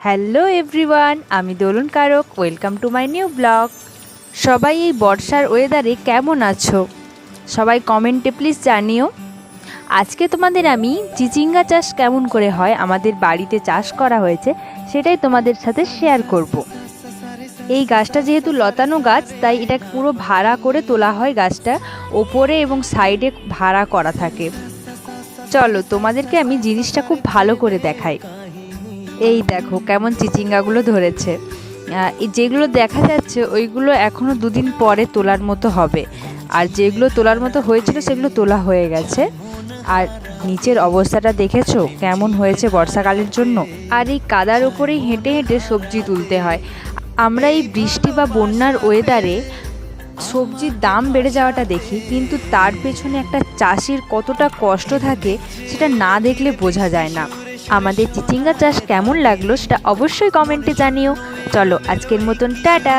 Hello everyone, আমি Dolon Karak. Welcome to my new blog. সবাই এই বর্ষার ওয়েদারে কেমন আছো? সবাই কমেন্টে প্লিজ জানিও। আজকে তোমাদের আমি চিচিঙ্গা চাষ কেমন করে হয়, আমাদের বাড়িতে চাষ করা হয়েছে, সেটাই তোমাদের সাথে শেয়ার করব। এই গাছটা যেহেতু লতানো গাছ, তাই এটা পুরো ভাড়া করে তোলা হয়। গাছটা ওপরে এবং সাইডে ভাড়া করা থাকে। চলো তোমাদেরকে আমি জিনিসটা খুব ভালো করে দেখাই। এই দেখো কেমন চিচিঙ্গাগুলো ধরেছে। যেগুলো দেখা যাচ্ছে ওইগুলো এখনও দুদিন পরে তোলার মতো হবে, আর যেগুলো তোলার মতো হয়েছিল সেগুলো তোলা হয়ে গেছে। আর নিচের অবস্থাটা দেখেছো কেমন হয়েছে বর্ষাকালের জন্য। আর এই কাদার ওপরেই হেঁটে হেঁটে সবজি তুলতে হয়। আমরা এই বৃষ্টি বা বন্যার ওয়েদারে সবজির দাম বেড়ে যাওয়াটা দেখি, কিন্তু তার পেছনে একটা চাষির কতটা কষ্ট থাকে সেটা না দেখলে বোঝা যায় না। আমাদের চিচিঙ্গা চাষ কেমন লাগলো সেটা অবশ্যই কমেন্টে জানিও। চলো আজকের মতন টাটা।